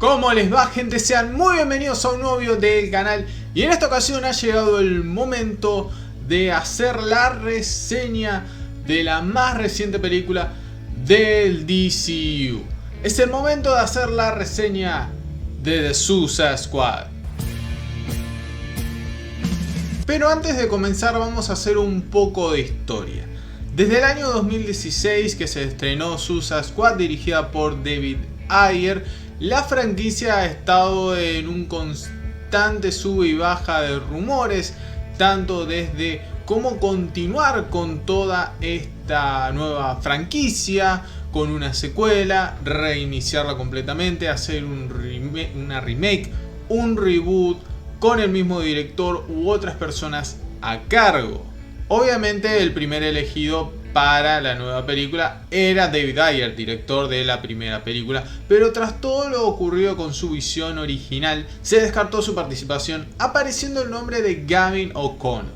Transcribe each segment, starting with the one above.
¿Cómo les va, gente? Sean muy bienvenidos a un nuevo video del canal. Y en esta ocasión ha llegado el momento de hacer la reseña de la más reciente película del DCU. Es el momento de hacer la reseña de The Suicide Squad. Pero antes de comenzar vamos a hacer un poco de historia. Desde el año 2016 que se estrenó Suicide Squad, dirigida por David Ayer, la franquicia ha estado en un constante sube y baja de rumores, tanto desde cómo continuar con toda esta nueva franquicia, con una secuela, reiniciarla completamente, hacer una remake, un reboot, con el mismo director u otras personas a cargo. Obviamente el primer elegido para la nueva película era David Ayer, director de la primera película, pero tras todo lo ocurrido con su visión original, se descartó su participación, apareciendo el nombre de Gavin O'Connor.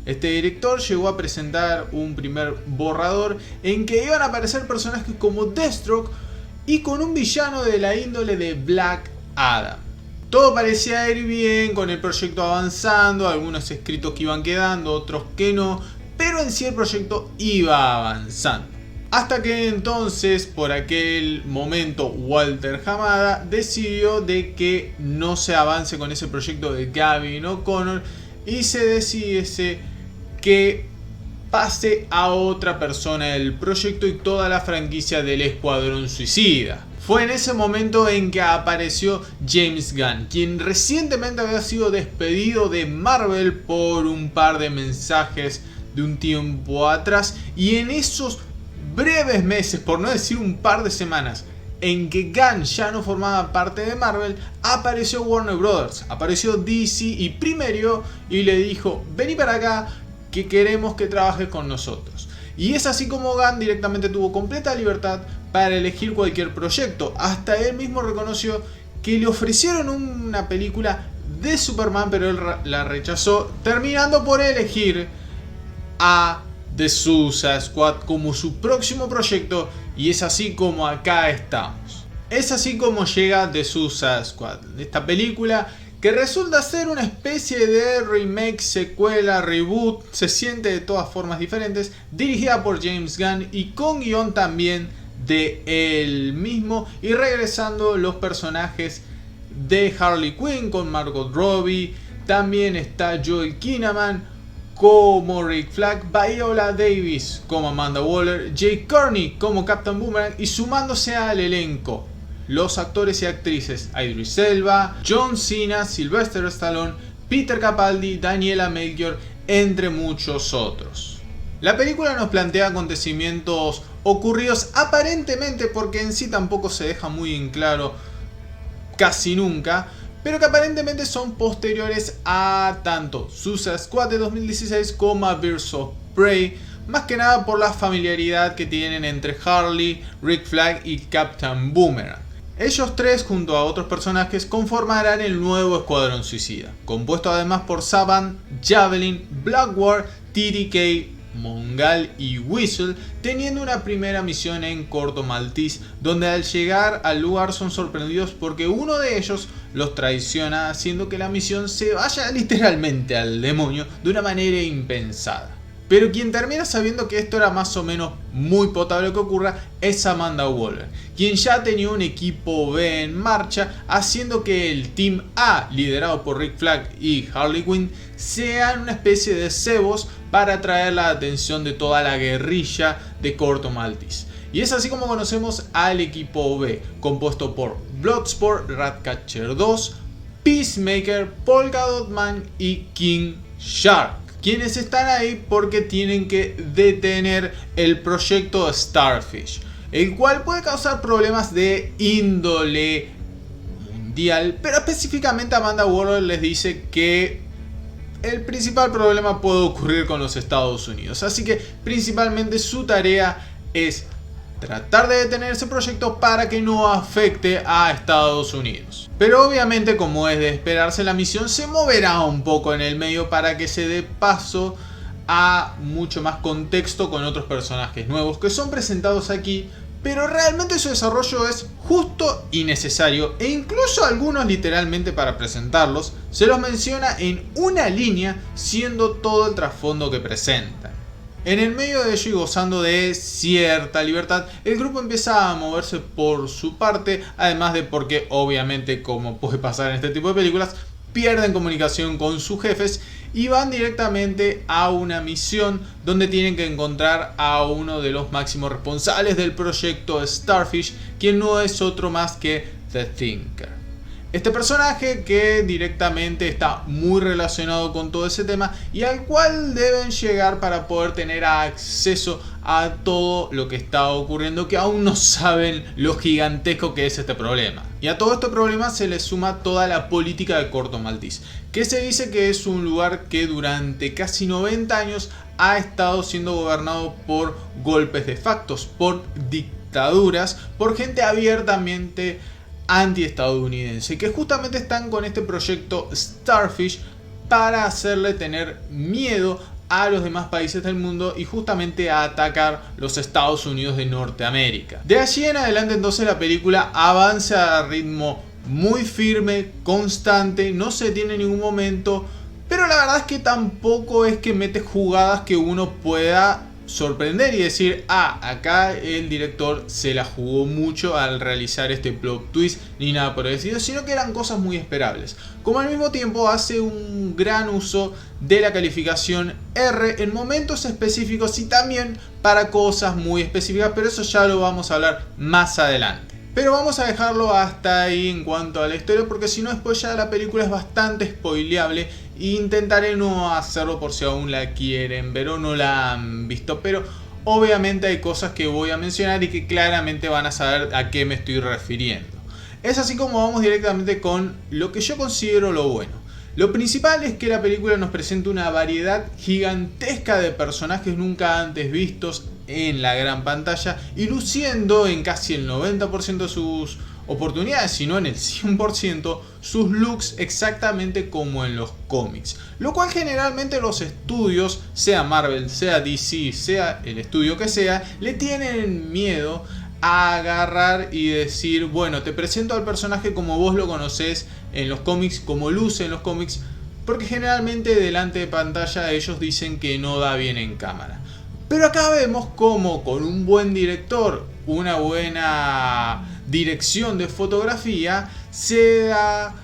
Este director llegó a presentar un primer borrador en que iban a aparecer personajes como Deathstroke y con un villano de la índole de Black Adam. Todo parecía ir bien, con el proyecto avanzando, algunos escritos que iban quedando, otros que no, pero en sí el proyecto iba avanzando. Hasta que entonces, por aquel momento, Walter Hamada decidió de que no se avance con ese proyecto de Gavin O'Connor y se decidiese que pase a otra persona el proyecto y toda la franquicia del Escuadrón Suicida. Fue en ese momento en que apareció James Gunn, quien recientemente había sido despedido de Marvel por un par de mensajes de un tiempo atrás, y en esos breves meses, por no decir un par de semanas, en que Gunn ya no formaba parte de Marvel, apareció Warner Brothers, apareció DC y Primerio y le dijo: vení para acá que queremos que trabajes con nosotros. Y es así como Gunn directamente tuvo completa libertad para elegir cualquier proyecto. Hasta él mismo reconoció que le ofrecieron una película de Superman, pero él la rechazó, terminando por elegir a The Suicide Squad como su próximo proyecto, y es así como acá estamos. Es así como llega The Suicide Squad, esta película que resulta ser una especie de remake, secuela, reboot, se siente de todas formas diferentes, dirigida por James Gunn y con guión también de él mismo, y regresando los personajes de Harley Quinn con Margot Robbie, también está Joel Kinnaman como Rick Flag, Viola Davis como Amanda Waller, Jay Courtney como Captain Boomerang, y sumándose al elenco los actores y actrices Idris Elba, John Cena, Sylvester Stallone, Peter Capaldi, Daniela Melchior, entre muchos otros. La película nos plantea acontecimientos ocurridos aparentemente, porque en sí tampoco se deja muy en claro casi nunca, pero que aparentemente son posteriores a tanto Suicide Squad de 2016 como a Birds of Prey, más que nada por la familiaridad que tienen entre Harley, Rick Flag y Captain Boomerang. Ellos tres, junto a otros personajes, conformarán el nuevo Escuadrón Suicida, compuesto además por Saban, Javelin, Blackguard, TDK, Mongal y Whistle, teniendo una primera misión en Corto Maltese, donde al llegar al lugar son sorprendidos porque uno de ellos los traiciona, haciendo que la misión se vaya literalmente al demonio de una manera impensada. Pero quien termina sabiendo que esto era más o menos muy potable que ocurra es Amanda Waller, quien ya tenía un equipo B en marcha, haciendo que el Team A, liderado por Rick Flag y Harley Quinn, sean una especie de cebos para atraer la atención de toda la guerrilla de Corto Maltese. Y es así como conocemos al equipo B, compuesto por Bloodsport, Ratcatcher 2, Peacemaker, Polka Dot Man y King Shark, quienes están ahí porque tienen que detener el proyecto Starfish, el cual puede causar problemas de índole mundial, pero específicamente Amanda Waller les dice que el principal problema puede ocurrir con los Estados Unidos, así que principalmente su tarea es tratar de detener ese proyecto para que no afecte a Estados Unidos. Pero obviamente, como es de esperarse, la misión se moverá un poco en el medio para que se dé paso a mucho más contexto con otros personajes nuevos que son presentados aquí, pero realmente su desarrollo es justo y necesario, e incluso algunos literalmente para presentarlos se los menciona en una línea, siendo todo el trasfondo que presentan. En el medio de ello y gozando de cierta libertad, el grupo empieza a moverse por su parte, además de porque obviamente, como puede pasar en este tipo de películas, pierden comunicación con sus jefes y van directamente a una misión donde tienen que encontrar a uno de los máximos responsables del proyecto Starfish, quien no es otro más que The Thinker. Este personaje que directamente está muy relacionado con todo ese tema y al cual deben llegar para poder tener acceso a todo lo que está ocurriendo, que aún no saben lo gigantesco que es este problema. Y a todo este problema se le suma toda la política de Corto Maltese, que se dice que es un lugar que durante casi 90 años ha estado siendo gobernado por golpes de factos, por dictaduras, por gente abiertamente anti-estadounidense, que justamente están con este proyecto Starfish para hacerle tener miedo a los demás países del mundo y justamente a atacar los Estados Unidos de Norteamérica. De allí en adelante entonces la película avanza a ritmo muy firme, constante, no se detiene en ningún momento, pero la verdad es que tampoco es que mete jugadas que uno pueda sorprender y decir, acá el director se la jugó mucho al realizar este plot twist, ni nada por el estilo, sino que eran cosas muy esperables. Como al mismo tiempo hace un gran uso de la calificación R en momentos específicos y también para cosas muy específicas, pero eso ya lo vamos a hablar más adelante. Pero vamos a dejarlo hasta ahí en cuanto a la historia, porque si no después ya la película es bastante spoileable. Intentaré no hacerlo por si aún la quieren ver o no la han visto, pero obviamente hay cosas que voy a mencionar y que claramente van a saber a qué me estoy refiriendo. Es así como vamos directamente con lo que yo considero lo bueno. Lo principal es que la película nos presenta una variedad gigantesca de personajes nunca antes vistos en la gran pantalla y luciendo en casi el 90% de sus oportunidades, sino en el 100%, sus looks exactamente como en los cómics. Lo cual generalmente los estudios, sea Marvel, sea DC, sea el estudio que sea, le tienen miedo a agarrar y decir, bueno, te presento al personaje como vos lo conocés en los cómics, como luce en los cómics, porque generalmente delante de pantalla ellos dicen que no da bien en cámara. Pero acá vemos cómo con un buen director, una buena dirección de fotografía, se da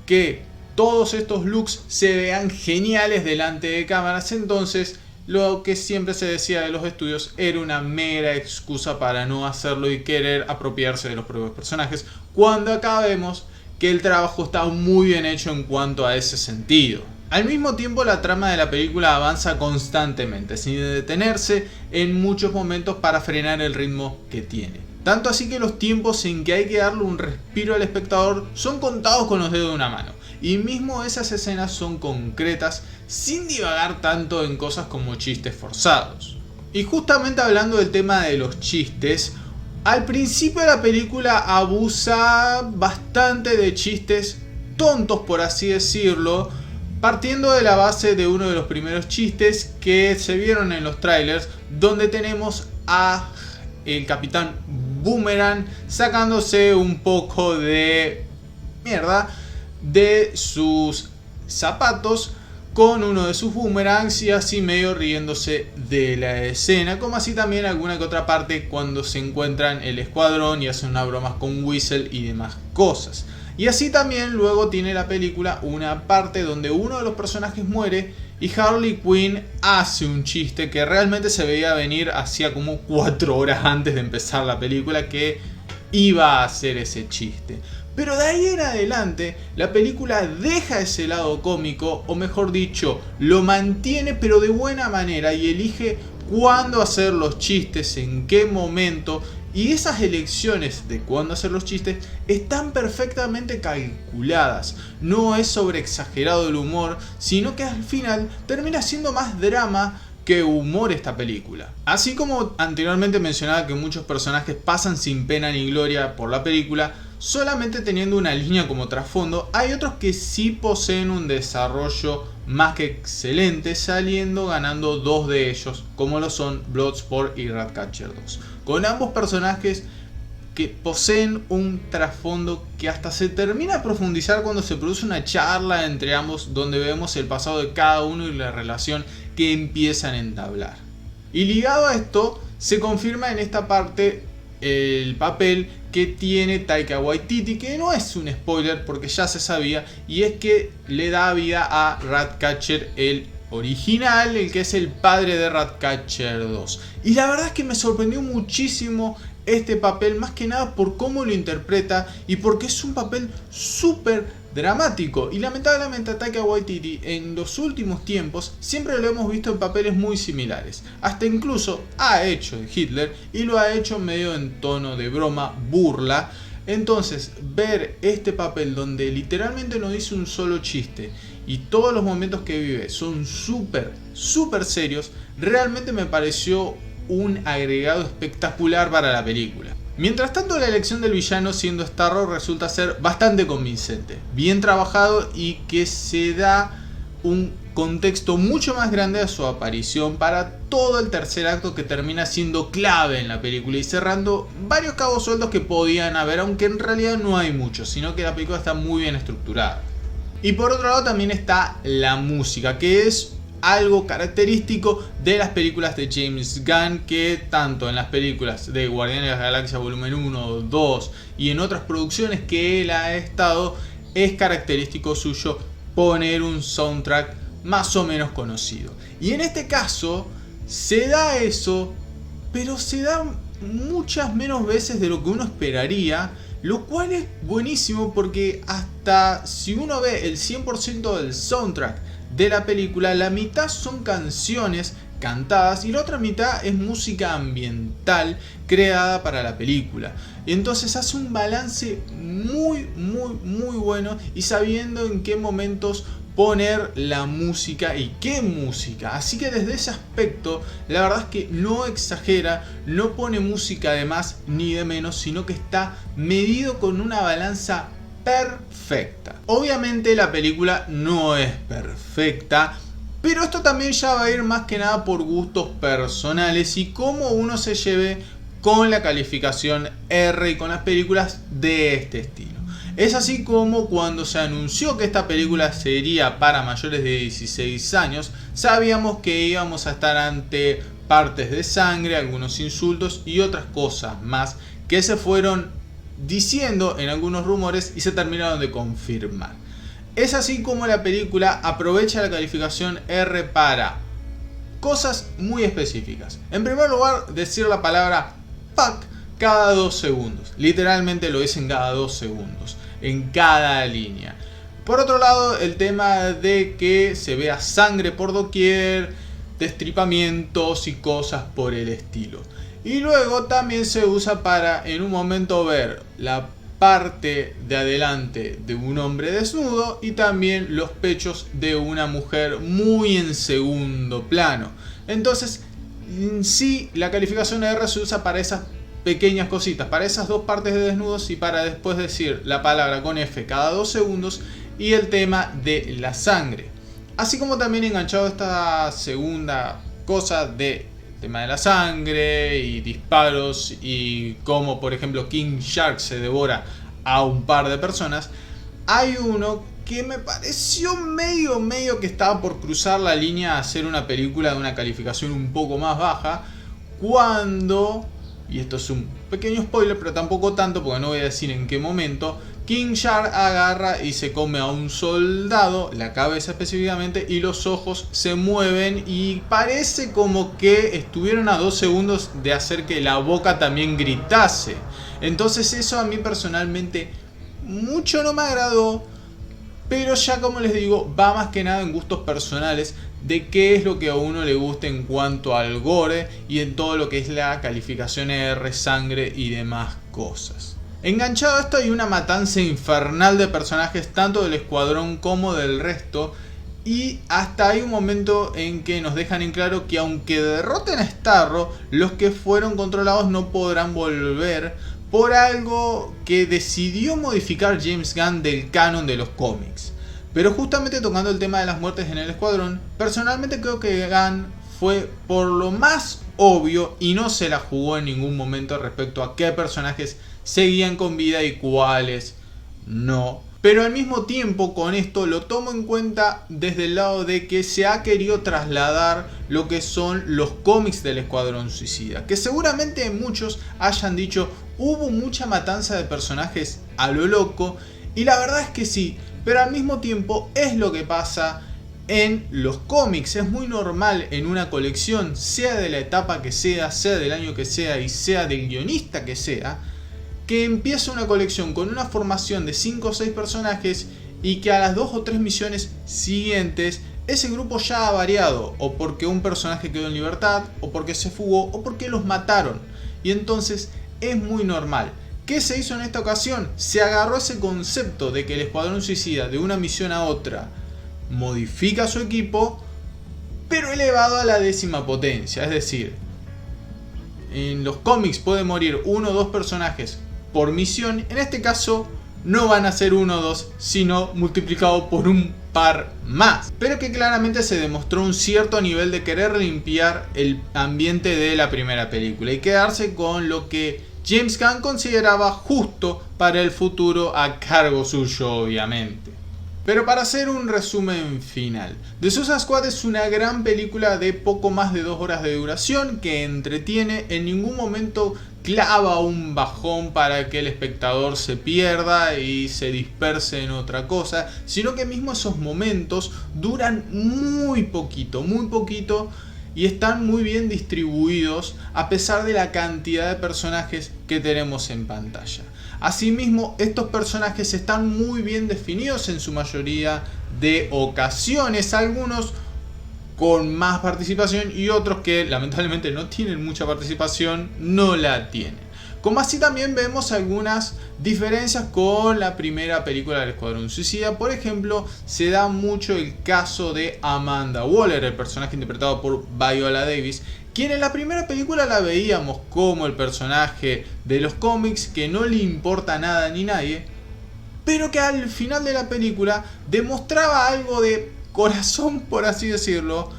que todos estos looks se vean geniales delante de cámaras. Entonces lo que siempre se decía de los estudios era una mera excusa para no hacerlo y querer apropiarse de los propios personajes, cuando acá vemos que el trabajo está muy bien hecho en cuanto a ese sentido. Al mismo tiempo la trama de la película avanza constantemente, sin detenerse en muchos momentos para frenar el ritmo que tiene. Tanto así que los tiempos en que hay que darle un respiro al espectador son contados con los dedos de una mano. Y mismo esas escenas son concretas, sin divagar tanto en cosas como chistes forzados. Y justamente hablando del tema de los chistes, al principio la película abusa bastante de chistes tontos, por así decirlo, partiendo de la base de uno de los primeros chistes que se vieron en los trailers, donde tenemos a el Capitán Boomerang sacándose un poco de mierda de sus zapatos con uno de sus boomerangs y así medio riéndose de la escena, como así también alguna que otra parte cuando se encuentran el escuadrón y hacen unas bromas con Whistle y demás cosas. Y así también luego tiene la película una parte donde uno de los personajes muere y Harley Quinn hace un chiste que realmente se veía venir hacía como 4 horas antes de empezar la película, que iba a hacer ese chiste. Pero de ahí en adelante la película deja ese lado cómico, o mejor dicho, lo mantiene pero de buena manera y elige cuándo hacer los chistes, en qué momento. Y esas elecciones de cuándo hacer los chistes están perfectamente calculadas. No es sobreexagerado el humor, sino que al final termina siendo más drama que humor esta película. Así como anteriormente mencionaba que muchos personajes pasan sin pena ni gloria por la película, solamente teniendo una línea como trasfondo, hay otros que sí poseen un desarrollo más que excelente, saliendo ganando 2 de ellos, como lo son Bloodsport y Ratcatcher 2. Con ambos personajes que poseen un trasfondo que hasta se termina de profundizar cuando se produce una charla entre ambos, donde vemos el pasado de cada uno y la relación que empiezan a entablar. Y ligado a esto, se confirma en esta parte el papel que tiene Taika Waititi, que no es un spoiler porque ya se sabía, y es que le da vida a Ratcatcher el original, el que es el padre de Ratcatcher 2. Y la verdad es que me sorprendió muchísimo este papel, más que nada por cómo lo interpreta y porque es un papel súper dramático. Y lamentablemente a Taika Waititi en los últimos tiempos siempre lo hemos visto en papeles muy similares. Hasta incluso ha hecho de Hitler y lo ha hecho medio en tono de broma, burla. Entonces ver este papel donde literalmente no dice un solo chiste y todos los momentos que vive son súper serios, realmente me pareció un agregado espectacular para la película. Mientras tanto, la elección del villano siendo Starro resulta ser bastante convincente, bien trabajado y que se da un contexto mucho más grande a su aparición para todo el tercer acto, que termina siendo clave en la película y cerrando varios cabos sueltos que podían haber, aunque en realidad no hay muchos, sino que la película está muy bien estructurada. Y por otro lado también está la música, que es algo característico de las películas de James Gunn, que tanto en las películas de Guardianes de la Galaxia Volumen 1, 2 y en otras producciones que él ha estado, es característico suyo poner un soundtrack más o menos conocido. Y en este caso se da eso, pero se da muchas menos veces de lo que uno esperaría, lo cual es buenísimo porque hasta si uno ve el 100% del soundtrack de la película, la mitad son canciones cantadas y la otra mitad es música ambiental creada para la película. Entonces hace un balance muy bueno y sabiendo en qué momentos poner la música y qué música. Así que desde ese aspecto la verdad es que no exagera, no pone música de más ni de menos, sino que está medido con una balanza perfecta. Obviamente la película no es perfecta, pero esto también ya va a ir más que nada por gustos personales y cómo uno se lleve con la calificación R y con las películas de este estilo. Es así como cuando se anunció que esta película sería para mayores de 16 años, sabíamos que íbamos a estar ante partes de sangre, algunos insultos y otras cosas más que se fueron diciendo en algunos rumores y se terminaron de confirmar. Es así como la película aprovecha la calificación R para cosas muy específicas. En primer lugar, decir la palabra fuck cada 2 segundos. Literalmente lo dicen cada 2 segundos, en cada línea. Por otro lado, el tema de que se vea sangre por doquier, destripamientos y cosas por el estilo. Y luego también se usa para en un momento ver la parte de adelante de un hombre desnudo y también los pechos de una mujer muy en segundo plano. Entonces, sí, la calificación R se usa para esas pequeñas cositas, para esas dos partes de desnudos y para después decir la palabra con F cada 2 segundos y el tema de la sangre. Así como también enganchado a esta segunda cosa de tema de la sangre y disparos y como por ejemplo King Shark se devora a un par de personas, hay uno que me pareció medio que estaba por cruzar la línea a hacer una película de una calificación un poco más baja, cuando, y esto es un pequeño spoiler pero tampoco tanto porque no voy a decir en qué momento, King Shark agarra y se come a un soldado, la cabeza específicamente, y los ojos se mueven y parece como que estuvieron a 2 segundos de hacer que la boca también gritase. Entonces eso a mí personalmente mucho no me agradó, pero ya como les digo, va más que nada en gustos personales de qué es lo que a uno le gusta en cuanto al gore y en todo lo que es la calificación R, sangre y demás cosas. Enganchado a esto hay una matanza infernal de personajes tanto del escuadrón como del resto y hasta hay un momento en que nos dejan en claro que aunque derroten a Starro, los que fueron controlados no podrán volver por algo que decidió modificar James Gunn del canon de los cómics. Pero justamente tocando el tema de las muertes en el escuadrón, personalmente creo que Gunn fue por lo más obvio y no se la jugó en ningún momento respecto a qué personajes seguían con vida y cuáles no. Pero al mismo tiempo con esto lo tomo en cuenta desde el lado de que se ha querido trasladar lo que son los cómics del Escuadrón Suicida. Que seguramente muchos hayan dicho hubo mucha matanza de personajes a lo loco. Y la verdad es que sí, pero al mismo tiempo es lo que pasa en los cómics. Es muy normal en una colección, sea de la etapa que sea del año que sea y sea del guionista que sea, que empieza una colección con una formación de 5 o 6 personajes y que a las 2 o 3 misiones siguientes ese grupo ya ha variado, o porque un personaje quedó en libertad, o porque se fugó, o porque los mataron. Y entonces es muy normal. ¿Qué se hizo en esta ocasión? Se agarró ese concepto de que el Escuadrón Suicida de una misión a otra modifica su equipo, pero elevado a la 10ª potencia. Es decir, en los cómics puede morir 1 o 2 personajes por misión. En este caso no van a ser 1 o 2, sino multiplicado por un par más. Pero que claramente se demostró un cierto nivel de querer limpiar el ambiente de la primera película y quedarse con lo que James Gunn consideraba justo para el futuro, a cargo suyo obviamente. Pero para hacer un resumen final, The Suicide Squad es una gran película de poco más de 2 horas de duración que entretiene, en ningún momento clava un bajón para que el espectador se pierda y se disperse en otra cosa, sino que mismo esos momentos duran muy poquito y están muy bien distribuidos a pesar de la cantidad de personajes que tenemos en pantalla. Asimismo, estos personajes están muy bien definidos en su mayoría de ocasiones, algunos con más participación y otros que lamentablemente no tienen mucha participación, no la tienen. Como así también vemos algunas diferencias con la primera película del Escuadrón Suicida. Por ejemplo, se da mucho el caso de Amanda Waller, el personaje interpretado por Viola Davis, quien en la primera película la veíamos como el personaje de los cómics que no le importa nada ni nadie, pero que al final de la película demostraba algo de corazón, por así decirlo,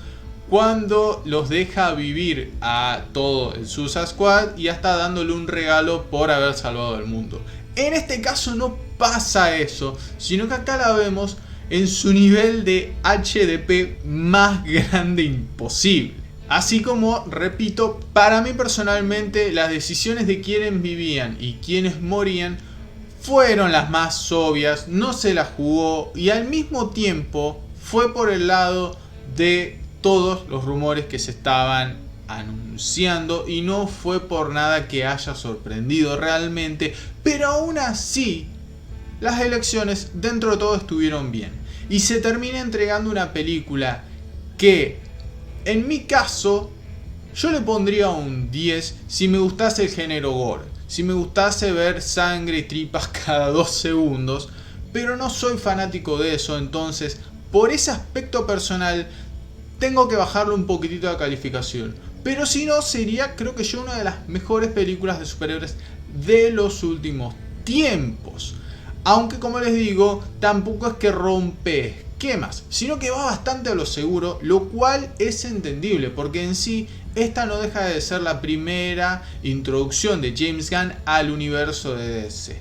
cuando los deja vivir a todo el Suicide Squad y hasta dándole un regalo por haber salvado el mundo. En este caso no pasa eso, sino que acá la vemos en su nivel de HDP más grande imposible. Así como, repito, para mí personalmente las decisiones de quienes vivían y quienes morían fueron las más obvias, no se la jugó y al mismo tiempo fue por el lado de todos los rumores que se estaban anunciando y no fue por nada que haya sorprendido realmente, pero aún así las elecciones dentro de todo estuvieron bien y se termina entregando una película que en mi caso yo le pondría un 10 si me gustase el género gore, si me gustase ver sangre y tripas cada 2 segundos, pero no soy fanático de eso, entonces por ese aspecto personal tengo que bajarle un poquitito de calificación. Pero si no, sería creo que yo una de las mejores películas de superhéroes de los últimos tiempos. Aunque como les digo, tampoco es que rompe esquemas, sino que va bastante a lo seguro, lo cual es entendible, porque en sí esta no deja de ser la primera introducción de James Gunn al universo de DC.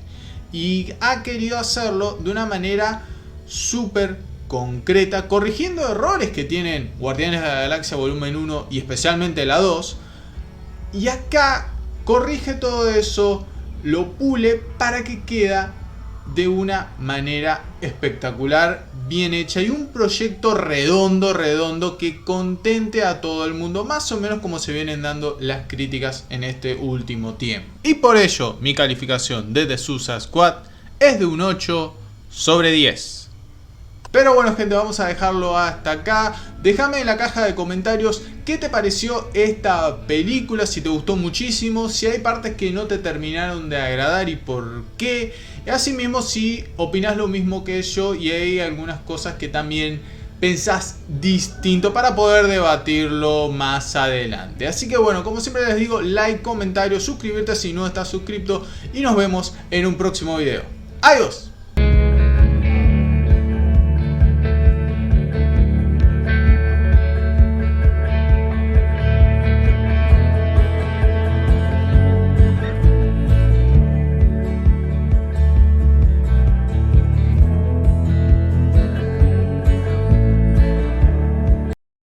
Y ha querido hacerlo de una manera súper concreta, corrigiendo errores que tienen Guardianes de la Galaxia Volumen 1 y especialmente la 2. Y acá corrige todo eso, lo pule para que queda de una manera espectacular, bien hecha y un proyecto redondo que contente a todo el mundo, más o menos como se vienen dando las críticas en este último tiempo. Y por ello mi calificación de The Suicide Squad es de un 8/10. Pero bueno gente, vamos a dejarlo hasta acá. Déjame en la caja de comentarios qué te pareció esta película, si te gustó muchísimo, si hay partes que no te terminaron de agradar y por qué. Y asimismo si opinás lo mismo que yo y hay algunas cosas que también pensás distinto para poder debatirlo más adelante. Así que bueno, como siempre les digo, like, comentario, suscribirte si no estás suscrito y nos vemos en un próximo video. ¡Adiós!